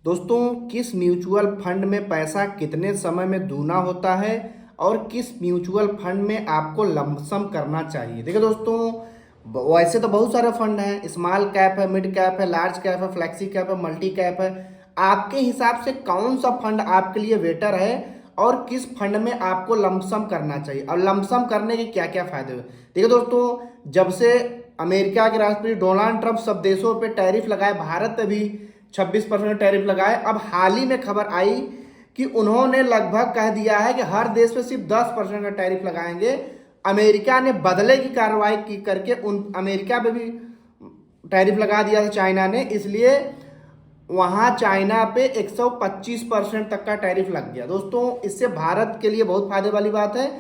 दोस्तों, किस mutual fund में पैसा कितने समय में दूना होता है और किस म्यूचुअल फंड में आपको लमसम करना चाहिए। देखिए दोस्तों, वैसे तो बहुत सारे फंड हैं। स्मॉल कैप है, मिड कैप है, लार्ज कैप है, फ्लेक्सी कैप है, मल्टी कैप है। आपके हिसाब से कौन सा फंड आपके लिए बेटर है और किस फंड में आपको लमसम करना चाहिए और लमसम करने के क्या क्या फायदे हुए। देखिए दोस्तों, जब से अमेरिका के राष्ट्रपति डोनाल्ड ट्रंप सब देशों पे टैरिफ लगाए, भारत पे भी 26% टैरिफ लगाए। अब हाल ही में खबर आई कि उन्होंने लगभग कह दिया है कि हर देश पे सिर्फ 10% का टैरिफ लगाएंगे। अमेरिका ने बदले की कार्रवाई की करके उन अमेरिका पे भी टैरिफ लगा दिया था चाइना ने, इसलिए वहां चाइना पे 125% तक का टैरिफ लग गया। दोस्तों, इससे भारत के लिए बहुत फायदे वाली बात है।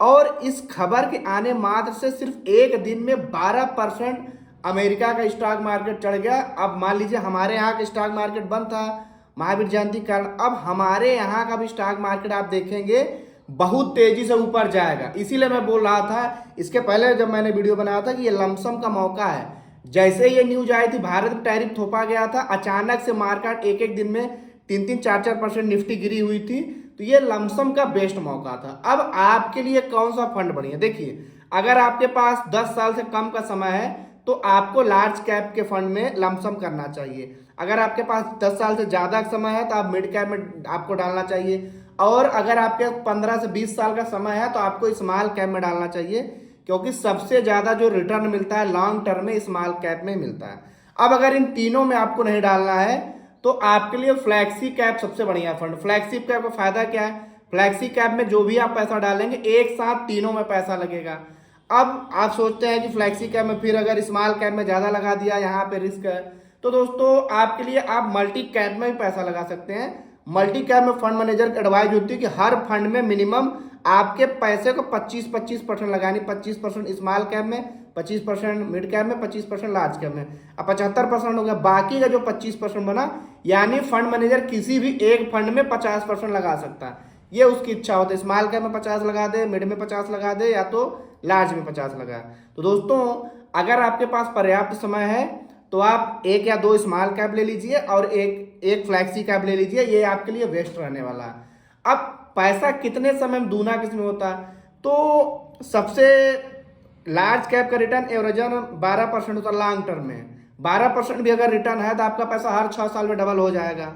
और इस खबर के आने मात्र से सिर्फ एक दिन में 12% अमेरिका का स्टॉक मार्केट चढ़ गया। अब मान लीजिए हमारे यहाँ का स्टॉक मार्केट बंद था महावीर जयंती के कारण, अब हमारे यहाँ का भी स्टॉक मार्केट आप देखेंगे बहुत तेजी से ऊपर जाएगा। इसीलिए मैं बोल रहा था इसके पहले जब मैंने वीडियो बनाया था कि ये लमसम का मौका है। जैसे ये न्यूज आई थी भारत में टैरिफ थोपा गया था, अचानक से मार्केट एक एक दिन में 3-4% निफ्टी गिरी हुई थी। तो ये लमसम का बेस्ट मौका था। अब आपके लिए कौन सा फंड बढ़िया। देखिए, अगर आपके पास 10 साल से कम का समय है तो आपको लार्ज कैप के फंड में लमसम करना चाहिए। अगर आपके पास 10 साल से ज़्यादा समय है तो आप मिड कैप में आपको डालना चाहिए। और अगर आपके 15 से 20 साल का समय है तो आपको स्मॉल कैप में डालना चाहिए, क्योंकि सबसे ज़्यादा जो रिटर्न मिलता है लॉन्ग टर्म में स्मॉल कैप में मिलता है। अब अगर इन तीनों में आपको नहीं डालना है तो आपके लिए फ्लैक्सी कैप सबसे बढ़िया फंड। फ्लैक्सी कैप का फायदा क्या है, फ्लैक्सी कैप में जो भी आप पैसा डालेंगे एक साथ तीनों में पैसा लगेगा। अब आप सोचते हैं कि फ्लैक्सी कैप में फिर अगर स्मॉल कैप में ज़्यादा लगा दिया, यहाँ पे रिस्क है, तो दोस्तों आपके लिए आप मल्टी कैप में भी पैसा लगा सकते हैं। मल्टी कैप में फंड मैनेजर की एडवाइस होती है कि हर फंड में मिनिमम आपके पैसे को 25% लगानी। 25% स्मॉल कैप में, 25% मिड कैप में, 25% लार्ज कैप में। अब 75% हो गया, बाकी का जो 25% बना, यानी फंड मैनेजर किसी भी एक फंड में 50% लगा सकता है। ये उसकी इच्छा होती है, स्मॉल कैप में 50 लगा दे, मिड में 50 लगा दे, या तो लार्ज में 50 लगा। तो दोस्तों, अगर आपके पास पर्याप्त समय है तो आप एक या दो स्मॉल कैप ले लीजिए और एक फ्लैक्सी कैप ले लीजिए, ये आपके लिए बेस्ट रहने वाला है। अब पैसा कितने समय में दूना किस में होता है, तो सबसे लार्ज कैप का रिटर्न एवरेजन 12% होता है लॉन्ग टर्म में। 12% भी अगर रिटर्न है तो आपका पैसा हर 6 साल में डबल हो जाएगा।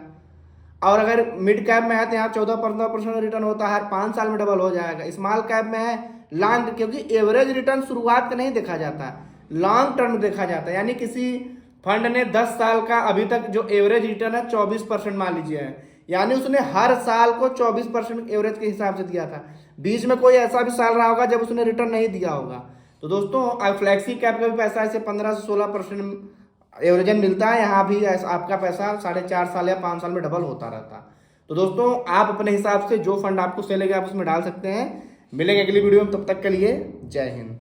और अगर मिड कैप में है तो यहाँ 14-15% रिटर्न होता है, हर 5 साल में डबल हो जाएगा। स्मॉल कैप में है लॉन्ग, क्योंकि एवरेज रिटर्न शुरुआत में नहीं देखा जाता, लॉन्ग टर्म देखा जाता है। यानी किसी फंड ने 10 साल का अभी तक जो एवरेज रिटर्न है 24% मान लीजिए है, यानी उसने हर साल को 24% एवरेज के हिसाब से दिया था। बीच में कोई ऐसा भी साल रहा होगा जब उसने रिटर्न नहीं दिया होगा। तो दोस्तों, फ्लैक्सी कैप का भी पैसा ऐसे 15 से 16% एवरेजन मिलता है। यहाँ भी आपका पैसा 4.5 साल या 5 साल में डबल होता रहता है। तो दोस्तों, आप अपने हिसाब से जो फंड आपको सही लगे आप उसमें डाल सकते हैं। मिलेंगे अगली वीडियो में, तब तक के लिए जय हिंद।